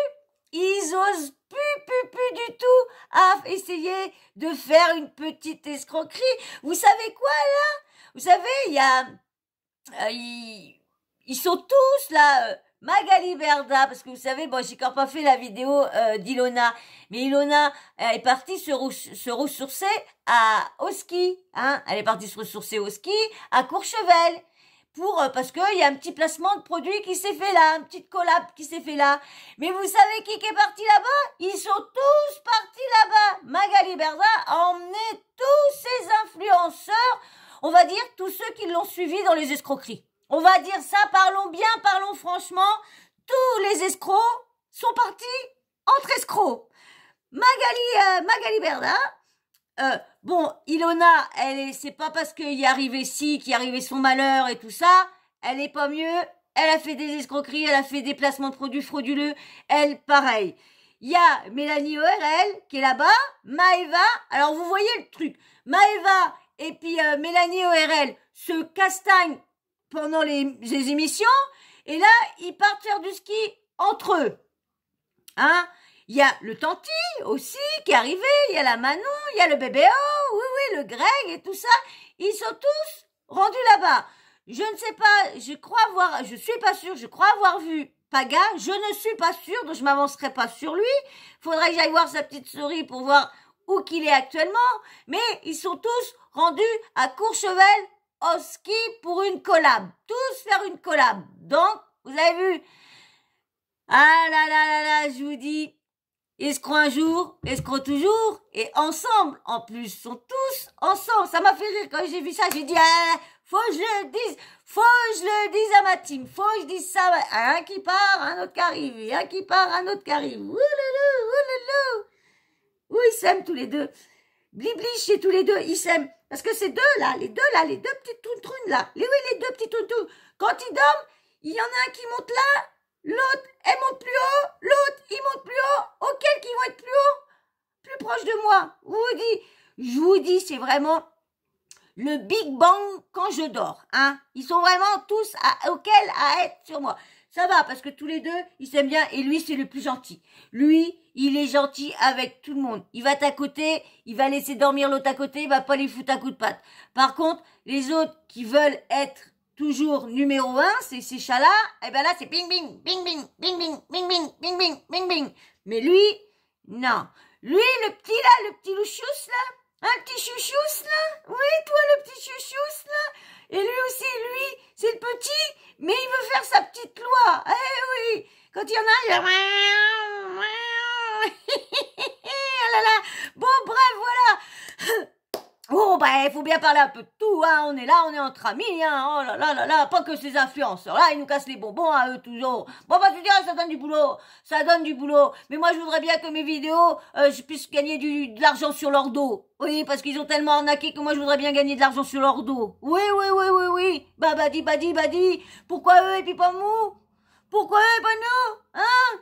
du tout à essayer de faire une petite escroquerie. Vous savez quoi là? Vous savez, il y a, ils sont tous là, Magali Berda, parce que vous savez, bon, j'ai encore pas fait la vidéo d'Ilona, mais Ilona est partie se ressourcer au ski, hein, elle est partie se ressourcer au ski à Courchevel, parce que il y a un petit placement de produit qui s'est fait là, une petite collab qui s'est fait là. Mais vous savez qui est parti là-bas? Ils sont tous partis là-bas. Magali Berda a emmené tous ses influenceurs, on va dire tous ceux qui l'ont suivi dans les escroqueries. On va dire ça, parlons bien, parlons franchement. Tous les escrocs sont partis entre escrocs. Magali Berda, bon, Ilona, c'est pas parce qu'il est arrivé qu'il est arrivé son malheur et tout ça, elle est pas mieux, elle a fait des escroqueries, elle a fait des placements de produits frauduleux, elle, pareil. Il y a Mélanie ORL qui est là-bas, Maëva, alors vous voyez le truc, Maëva et puis Mélanie ORL se castagnent pendant les émissions, et là, ils partent faire du ski entre eux. Hein? Il y a le Tanti aussi qui est arrivé, il y a la Manon, il y a le bébé oui, le Greg et tout ça. Ils sont tous rendus là-bas. Je ne sais pas, je suis pas sûre, je crois avoir vu Paga, je ne suis pas sûre, donc je m'avancerai pas sur lui. Faudrait que j'aille voir sa petite souris pour voir où qu'il est actuellement. Mais ils sont tous rendus à Courchevel au ski pour une collab. Tous faire une collab. Donc, vous avez vu? Ah là là là là, je vous dis, escroc un jour, escroc toujours, et ensemble, en plus, sont tous ensemble. Ça m'a fait rire quand j'ai vu ça, j'ai dit, ah, faut que je le dise à ma team, faut que je dise ça, un qui part, un autre qui arrive, et un qui part, un autre qui arrive, ouloulou, ouloulou. Oui, ils s'aiment tous les deux. Blibli chez tous les deux, ils s'aiment. Parce que ces deux-là, les deux petites toutrounes là, les deux petits toutous, quand ils dorment, il y en a un qui monte là, l'autre, elle monte plus haut, l'autre, il monte plus haut, auquel qui vont être plus haut, plus proche de moi. Je vous dis, c'est vraiment le Big Bang quand je dors, hein. Ils sont vraiment tous auxquels à être sur moi. Ça va, parce que tous les deux, ils s'aiment bien, et lui, c'est le plus gentil. Lui, il est gentil avec tout le monde. Il va à côté, il va laisser dormir l'autre à côté, il va pas lui foutre un coup de patte. Par contre, les autres qui veulent être toujours numéro 1, c'est ces chats-là, et ben là, c'est bing bing, bing bing, bing bing, bing bing, bing bing, bing bing. Mais lui, non. Lui, le petit louchous là, un petit chouchous là, oui, toi le petit chouchous là, et lui aussi, lui, c'est le petit, mais il veut faire sa petite loi, eh oui, quand il y en a, il va... Ah là là. Bon, bref, voilà. Oh, bah, il faut bien parler un peu de tout, hein. On est là, on est entre amis, hein. Oh là là là là, pas que ces influenceurs-là, ils nous cassent les bonbons à eux toujours. Bon, bah, tu diras, ça donne du boulot. Ça donne du boulot. Mais moi, je voudrais bien que mes vidéos, je puisse gagner de l'argent sur leur dos. Oui, parce qu'ils ont tellement arnaqué que moi, je voudrais bien gagner de l'argent sur leur dos. Oui, oui, oui, oui, oui. Bah, badi. Pourquoi eux et puis pas nous? Pourquoi eux et pas nous? Hein?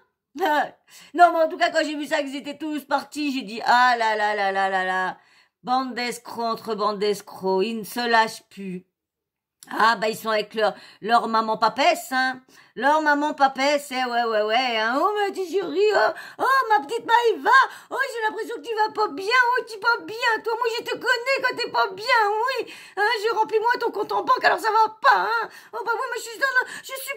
Non, mais en tout cas, quand j'ai vu ça, qu'ils étaient tous partis, j'ai dit, ah là là là là là là. Bande d'escrocs entre bandes d'escrocs, ils ne se lâchent plus. Ah, bah, ils sont avec leur maman papesse, hein. Leur maman papesse, ouais, hein. Oh, ma petite chérie, oh, ma petite Maïva, oh, j'ai l'impression que tu vas pas bien, oh, tu vas pas bien. Toi, moi, je te connais quand t'es pas bien, oui. Hein, j'ai rempli moi ton compte en banque, alors ça va pas, hein. Oh, bah, oui, mais je suis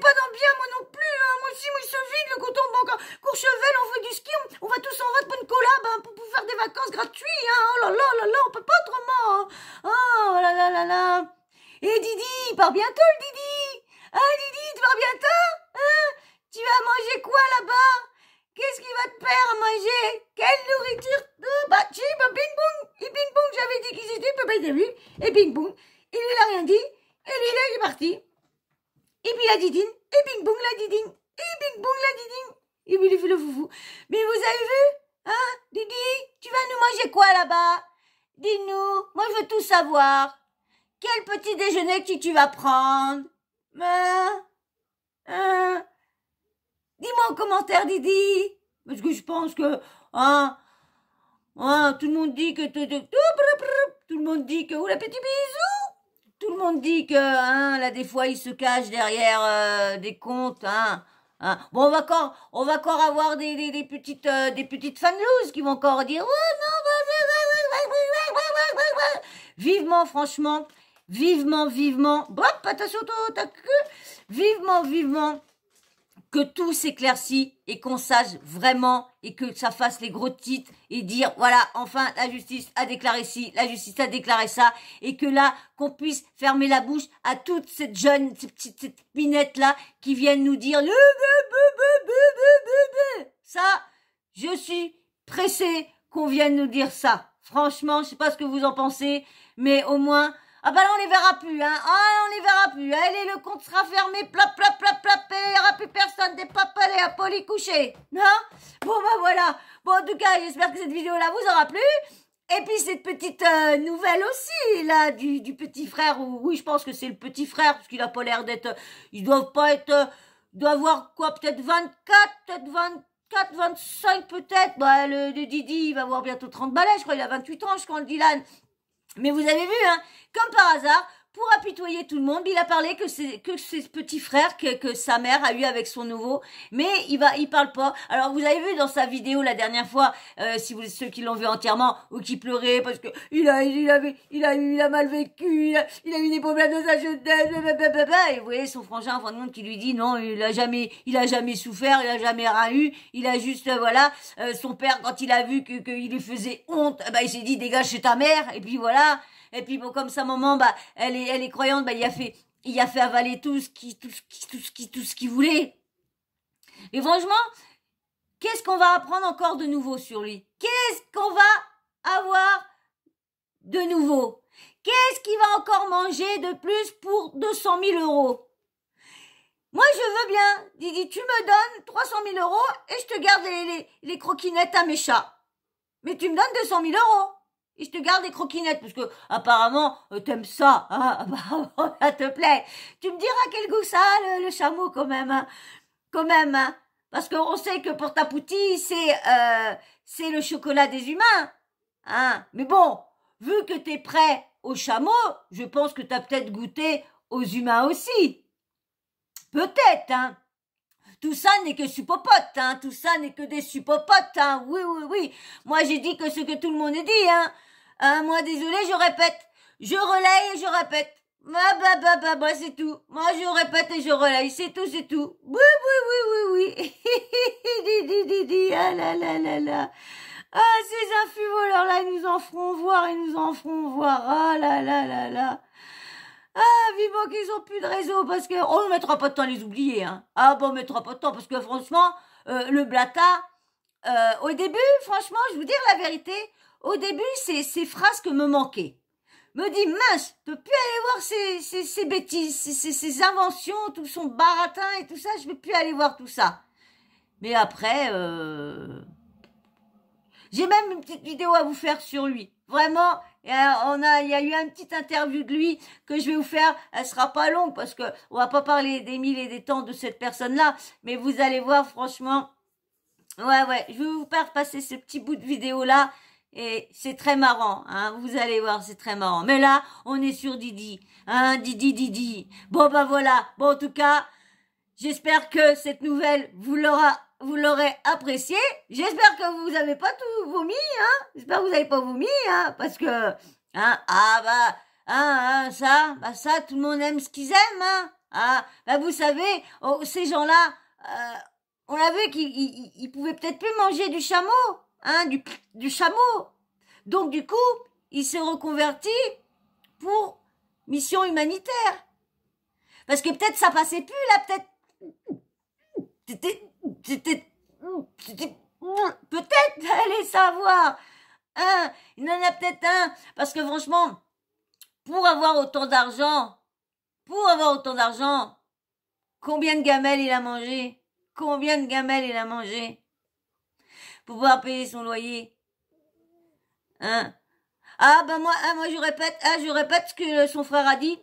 pas dans bien, moi non plus, hein. Moi aussi, moi, il se vide le compte en banque. Hein. Courchevel, on fait du ski, on va tous en va pour une collab, hein, pour faire des vacances gratuites, hein. Oh là là là là, on peut pas autrement, hein. Oh là là là là. Et Didi, il part bientôt le Didi. Ah Didi, tu pars bientôt? Hein? Tu vas manger quoi là-bas? Qu'est-ce qu'il va te faire à manger? Quelle nourriture? Bah, bing bong. Et bing bong, j'avais dit qu'ils étaient, bah, t'as vu? Et bing bong. Et lui, il a rien dit. Et lui, là, il est parti. Et puis la Didine. Et bing bong, la Didine. Et bing bong, la Didine. Et puis il fait le foufou. Mais vous avez vu? Hein? Didi, tu vas nous manger quoi là-bas? Dis-nous. Moi, je veux tout savoir. Quel petit déjeuner que tu vas prendre? Dis-moi en commentaire, Didi. Parce que je pense que, tout le monde dit que, tout le monde dit que, oh, la petite bisou. Tout le monde dit que, là, des fois, il se cache derrière, des comptes, Bon, on va encore avoir des petites fanlouses qui vont encore dire, oh non, vivement, franchement, vivement, bref, attention, ta queue, vivement, que tout s'éclaircit et qu'on sache vraiment et que ça fasse les gros titres et dire, voilà, enfin, la justice a déclaré ci, la justice a déclaré ça, et que là, qu'on puisse fermer la bouche à toute cette pinette-là qui viennent nous dire, ça, je suis pressée qu'on vienne nous dire ça. Franchement, je sais pas ce que vous en pensez, mais au moins, ah bah là on les verra plus, hein. Ah on les verra plus. Allez, le compte sera fermé, plap, il n'y aura plus personne, des papalets à poli coucher. Non? Bon bah voilà. Bon en tout cas, j'espère que cette vidéo-là vous aura plu. Et puis cette petite nouvelle aussi, là, du petit frère, oui, je pense que c'est le petit frère, parce qu'il a pas l'air d'être, ils doivent pas être, il doit avoir quoi, peut-être 25 peut-être. Bah le Didi, il va avoir bientôt 30 balais, je crois, il a 28 ans, je crois, le Dylan. Mais vous avez vu, hein, comme par hasard, pour apitoyer tout le monde, il a parlé que ses petits frères que sa mère a eu avec son nouveau, mais il parle pas. Alors vous avez vu dans sa vidéo la dernière fois, si vous ceux qui l'ont vu entièrement ou qui pleuraient parce que il a mal vécu, il a eu des problèmes de sa jeunesse, blablabla. Et vous voyez son frangin en fin de compte qui lui dit non, il a jamais souffert, il a jamais rien eu, il a juste son père quand il a vu qu'il lui faisait honte, il s'est dit dégage chez ta mère et puis voilà. Et puis bon, comme sa maman, elle est croyante, il a fait avaler tout ce qu'il voulait. Et franchement, qu'est-ce qu'on va apprendre encore de nouveau sur lui? Qu'est-ce qu'on va avoir de nouveau? Qu'est-ce qu'il va encore manger de plus pour 200 000 €? Moi, je veux bien. Didi, tu me donnes 300 000 € et je te garde les croquinettes à mes chats. Mais tu me donnes 200 000 €. Et je te garde les croquinettes, parce que apparemment t'aimes ça, hein, ça te plaît. Tu me diras quel goût ça a, le chameau, quand même, hein. Quand même, hein. Parce qu'on sait que pour ta poutille, c'est le chocolat des humains, hein. Mais bon, vu que t'es prêt au chameau, je pense que t'as peut-être goûté aux humains aussi. Peut-être, hein. Tout ça n'est que suppopote, hein. Tout ça n'est que des suppopotes, hein. Oui, oui, oui. Moi, j'ai dit que ce que tout le monde dit, hein. Moi, désolé, je répète. Je relaye et je répète. C'est tout. Moi, je répète et je relaye. C'est tout, c'est tout. Oui, oui, oui, oui, oui. Didi, ah là là là là. Ah, ces infuvoleurs-là, ils nous en feront voir, ils nous en feront voir. Ah là là là là. Ah, vivement qu'ils ont plus de réseau, parce que on ne mettra pas de temps à les oublier, hein. Ah bon, on mettra pas de temps, parce que franchement, le blata, au début, franchement, je vous dire la vérité, au début, ces phrases que me manquaient. Me dit, mince, je peux plus aller voir ces bêtises, ces inventions, tout son baratin et tout ça, je peux plus aller voir tout ça. Mais après, j'ai même une petite vidéo à vous faire sur lui. Vraiment, il y a eu une petite interview de lui que je vais vous faire. Elle sera pas longue parce que on va pas parler des mille et des temps de cette personne-là. Mais vous allez voir, franchement, ouais, je vais vous faire passer ce petit bout de vidéo-là. Et c'est très marrant, hein. Vous allez voir, c'est très marrant. Mais là, on est sur Didi, hein, Didi. Bon, voilà. Bon, en tout cas, j'espère que cette nouvelle vous l'aurez appréciée. J'espère que vous avez pas tout vomi, hein. J'espère que vous avez pas vomi, hein, parce que, hein, ça, tout le monde aime ce qu'ils aiment, hein. Vous savez, ces gens-là, on a vu qu'ils pouvaient peut-être plus manger du chameau. Hein, du chameau. Donc, du coup, il s'est reconverti pour mission humanitaire. Parce que peut-être ça passait plus, là, peut-être, allez savoir. Hein, il en a peut-être un. Parce que franchement, pour avoir autant d'argent, combien de gamelles il a mangé? Pour pouvoir payer son loyer. Hein? Moi je répète ce que son frère a dit.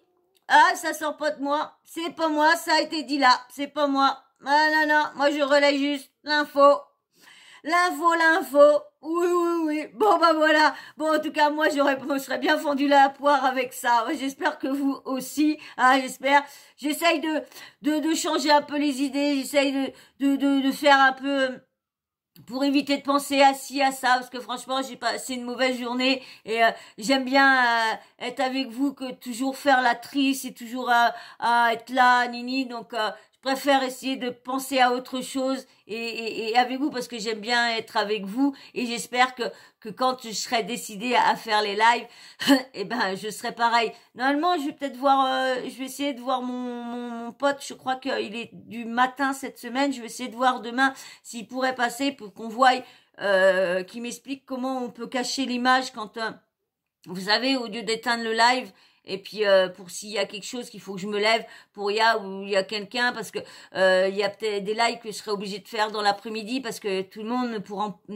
Ça sort pas de moi. C'est pas moi, ça a été dit là. C'est pas moi. Non, moi je relaye juste l'info. Oui. Bon, voilà. Bon, en tout cas, moi, je serais bien fendu la poire avec ça. J'espère que vous aussi. J'espère. J'essaye de changer un peu les idées. J'essaye de faire un peu, pour éviter de penser à ci, à ça, parce que franchement, j'ai passé une mauvaise journée et j'aime bien être avec vous que toujours faire la triste et toujours à être là, nini. Donc, je préfère essayer de penser à autre chose et avec vous parce que j'aime bien être avec vous et j'espère que quand je serai décidée à faire les lives, je serai pareil. Normalement, je vais peut-être voir, je vais essayer de voir mon pote, je crois qu'il est du matin cette semaine, je vais essayer de voir demain s'il pourrait passer pour qu'on voie, qu'il m'explique comment on peut cacher l'image quand, vous savez, au lieu d'éteindre le live, et puis pour s'il y a quelque chose qu'il faut que je me lève pour il y a quelqu'un parce que il y a peut-être des lives que je serai obligée de faire dans l'après-midi parce que tout le monde ne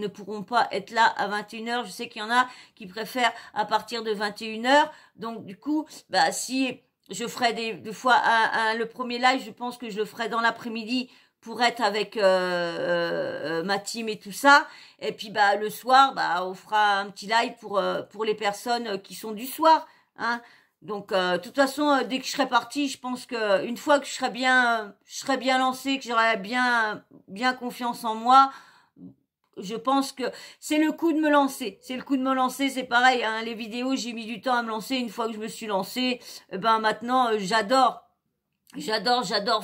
pourront pas être là à 21h. Je sais qu'il y en a qui préfèrent à partir de 21h. Donc du coup, si je ferai des fois le premier live, je pense que je le ferai dans l'après-midi pour être avec ma team et tout ça. Et puis le soir, on fera un petit live pour les personnes qui sont du soir, hein. Donc, de toute façon, dès que je serai partie, je pense que une fois que je serai bien lancée, que j'aurai bien confiance en moi, je pense que c'est le coup de me lancer. C'est le coup de me lancer, c'est pareil, hein, les vidéos, j'ai mis du temps à me lancer. Une fois que je me suis lancée, ben maintenant, j'adore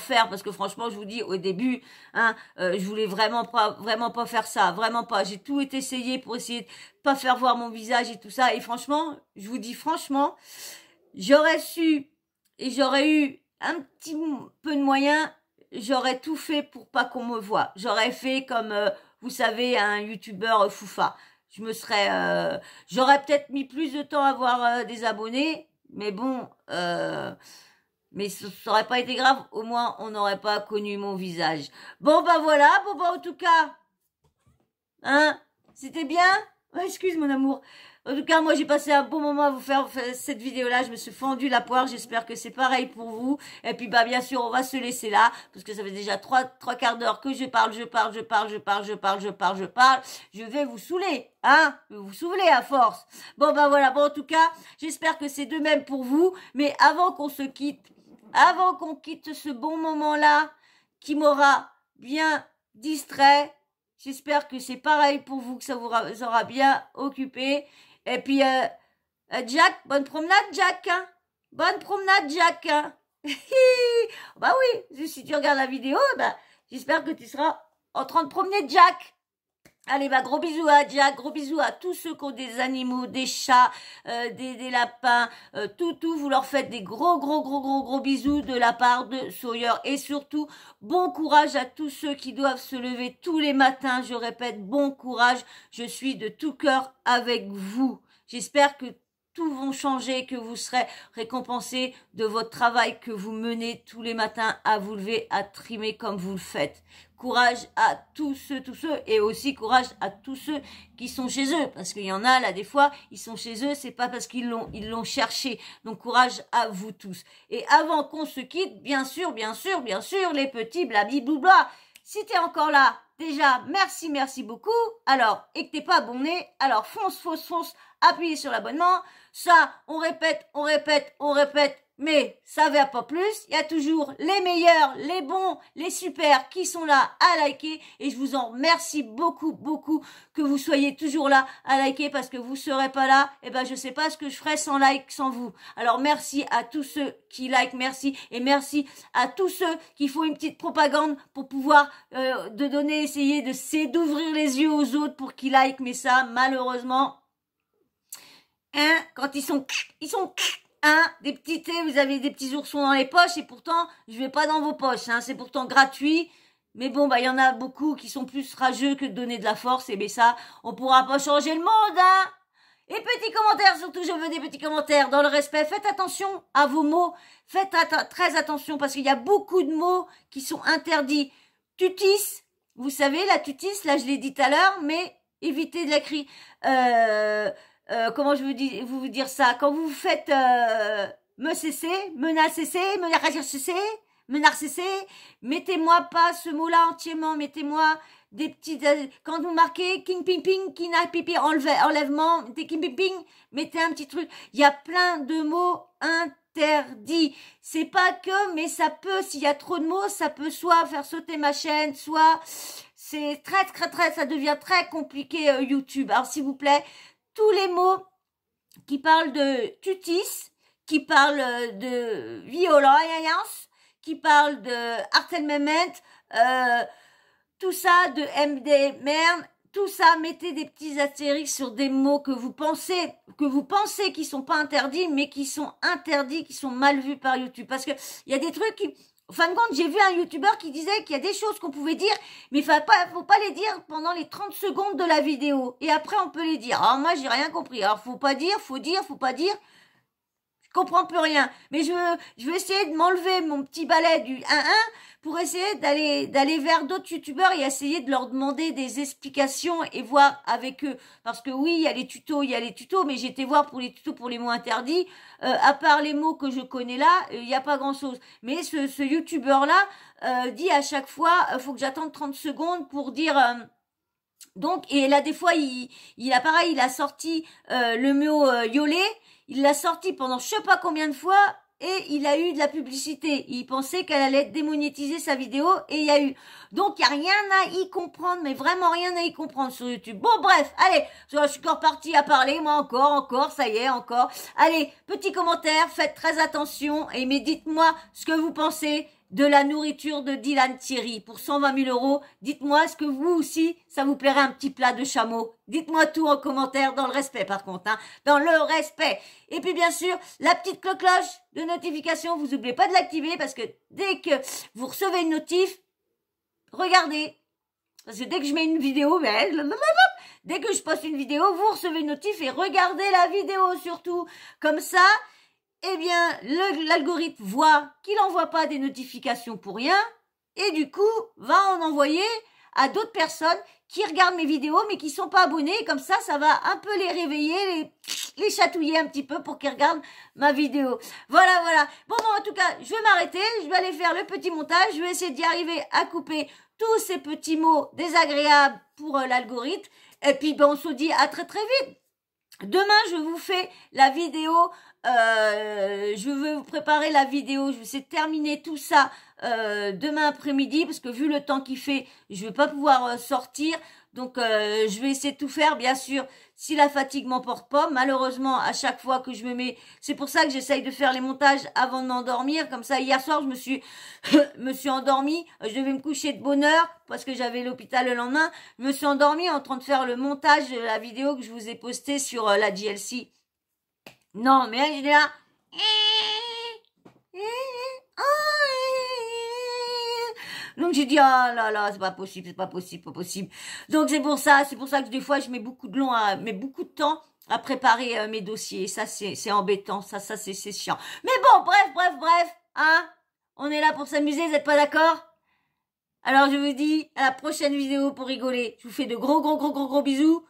faire, parce que franchement, je vous dis, au début, hein, je voulais vraiment pas faire ça, vraiment pas. J'ai tout essayé pour essayer de pas faire voir mon visage et tout ça. Et franchement, je vous dis franchement, j'aurais su et j'aurais eu un petit peu de moyens, j'aurais tout fait pour pas qu'on me voie. J'aurais fait comme, vous savez, un youtubeur Foufa. J'aurais peut-être mis plus de temps à avoir des abonnés, mais bon, mais ça aurait pas été grave, au moins on n'aurait pas connu mon visage. Bon bah voilà, bon bah en tout cas, hein, c'était bien. Excuse mon amour. En tout cas, moi, j'ai passé un bon moment à vous faire cette vidéo-là. Je me suis fendu la poire. J'espère que c'est pareil pour vous. Et puis, bah, bien sûr, on va se laisser là. Parce que ça fait déjà trois quarts d'heure que je parle. Je vais vous saouler. Hein? Je vais vous saouler à force. Bon, bah, voilà. Bon, en tout cas, j'espère que c'est de même pour vous. Mais avant qu'on se quitte, avant qu'on quitte ce bon moment-là, qui m'aura bien distrait, j'espère que c'est pareil pour vous, que ça vous aura bien occupé. Et puis, Jack, bonne promenade, Jack. Hein? Bonne promenade, Jack. Hein? Bah oui, si tu regardes la vidéo, bah, j'espère que tu seras en train de promener Jack. Allez, bah, gros bisous à Jack, gros bisous à tous ceux qui ont des animaux, des chats, des lapins, tout, vous leur faites des gros bisous de la part de Sawyer. Et surtout, bon courage à tous ceux qui doivent se lever tous les matins. Je répète, bon courage. Je suis de tout cœur avec vous. J'espère que tout va changer, que vous serez récompensés de votre travail que vous menez tous les matins à vous lever, à trimer comme vous le faites. Courage à tous ceux, et aussi courage à tous ceux qui sont chez eux, parce qu'il y en a là des fois, ils sont chez eux, c'est pas parce qu'ils l'ont cherché. Donc courage à vous tous. Et avant qu'on se quitte, bien sûr, les petits blabli-bloubla. Si t'es encore là, déjà, merci beaucoup. Alors, et que t'es pas abonné, alors fonce, appuyez sur l'abonnement. Ça, on répète, mais ça va pas plus. Il y a toujours les meilleurs, les bons, les super qui sont là à liker. Et je vous en remercie beaucoup que vous soyez toujours là à liker, parce que vous serez pas là, et ben je sais pas ce que je ferais sans like, sans vous. Alors merci à tous ceux qui like, merci. Et merci à tous ceux qui font une petite propagande pour pouvoir essayer d'ouvrir les yeux aux autres pour qu'ils like. Mais ça, malheureusement, hein, quand ils sont hein, des petits thés, vous avez des petits oursons dans les poches, et pourtant, je vais pas dans vos poches, hein, c'est pourtant gratuit. Mais bon, bah, il y en a beaucoup qui sont plus rageux que de donner de la force, et ben ça, on pourra pas changer le monde, hein. Et petits commentaires, surtout, je veux des petits commentaires dans le respect. Faites attention à vos mots, faites très attention, parce qu'il y a beaucoup de mots qui sont interdits. Tutis, vous savez, la tutis, là, je l'ai dit tout à l'heure, mais évitez de l'écrire. Comment je veux vous dire ça? Quand vous faites mettez-moi pas ce mot-là entièrement, mettez-moi des petites... Quand vous marquez king ping ping, kina pipi, enlèvement, mettez king ping ping, mettez un petit truc. Il y a plein de mots interdits. C'est pas que, mais ça peut, s'il y a trop de mots, ça peut soit faire sauter ma chaîne, soit... C'est très, ça devient très compliqué YouTube. Alors s'il vous plaît, tous les mots qui parlent de tutis, qui parlent de violence, qui parlent de harcèlement, tout ça, de MD merde, tout ça, mettez des petits astérisques sur des mots que vous pensez qui sont pas interdits, mais qui sont interdits, qui sont mal vus par YouTube. Parce que il y a des trucs qui... En fin de compte, j'ai vu un youtubeur qui disait qu'il y a des choses qu'on pouvait dire, mais faut pas les dire pendant les 30 secondes de la vidéo. Et après, on peut les dire. Alors moi, j'ai rien compris. Alors, faut pas dire, faut pas dire. Je comprends plus rien. Mais je veux essayer de m'enlever mon petit balai du 1-1 pour essayer d'aller vers d'autres youtubeurs et essayer de leur demander des explications et voir avec eux. Parce que oui, il y a les tutos, mais j'ai été voir pour les tutos pour les mots interdits. À part les mots que je connais là, il n'y a pas grand-chose. Mais ce youtubeur-là dit à chaque fois, faut que j'attende 30 secondes pour dire... Donc, et là, des fois, il a pareil, il a sorti le mot Yolé, il l'a sorti pendant je sais pas combien de fois, et il a eu de la publicité. Il pensait qu'elle allait démonétiser sa vidéo, et il y a eu. Donc, il n'y a rien à y comprendre, mais vraiment rien à y comprendre sur YouTube. Bon, bref, allez, je suis encore partie à parler, moi encore, ça y est, encore. Allez, petit commentaire, faites très attention, et mais dites-moi ce que vous pensez de la nourriture de Dylan Thierry pour 120 000 €. Dites-moi, est-ce que vous aussi, ça vous plairait un petit plat de chameau? Dites-moi tout en commentaire, dans le respect par contre, hein, dans le respect. Et puis bien sûr, la petite cloche de notification, vous n'oubliez pas de l'activer parce que dès que vous recevez une notif, regardez. Parce que dès que je mets une vidéo, dès que je poste une vidéo, vous recevez une notif et regardez la vidéo surtout. Comme ça, eh bien, l'algorithme voit qu'il n'envoie pas des notifications pour rien et du coup, va en envoyer à d'autres personnes qui regardent mes vidéos mais qui sont pas abonnés. Et comme ça, ça va un peu les réveiller, les chatouiller un petit peu pour qu'ils regardent ma vidéo. Voilà, voilà. Bon, en tout cas, je vais m'arrêter. Je vais aller faire le petit montage. Je vais essayer d'y arriver à couper tous ces petits mots désagréables pour l'algorithme. Et puis, ben, on se dit à très très vite. Demain, je vous fais la vidéo, je veux vous préparer la vidéo, je vais essayer de terminer tout ça demain après-midi, parce que vu le temps qu'il fait, je vais pas pouvoir sortir, donc je vais essayer de tout faire, bien sûr, si la fatigue m'emporte pas. Malheureusement, à chaque fois que je me mets, c'est pour ça que j'essaye de faire les montages avant de m'endormir, comme ça, hier soir, je me suis endormie, je devais me coucher de bonne heure, parce que j'avais l'hôpital le lendemain, je me suis endormie en train de faire le montage de la vidéo que je vous ai postée sur la JLC. Non, mais je dis là, donc j'ai dit, ah là là, c'est pas possible, c'est pas possible, pas possible. Donc c'est pour ça que des fois je mets beaucoup de temps à préparer mes dossiers. Ça c'est embêtant, ça c'est chiant. Mais bon, bref, hein, on est là pour s'amuser, vous êtes pas d'accord? Alors je vous dis à la prochaine vidéo pour rigoler. Je vous fais de gros bisous.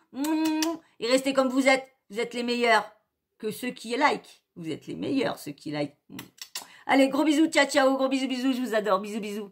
Et restez comme vous êtes les meilleurs que ceux qui like. Vous êtes les meilleurs ceux qui like. Allez, gros bisous, ciao, gros bisous, je vous adore, bisous.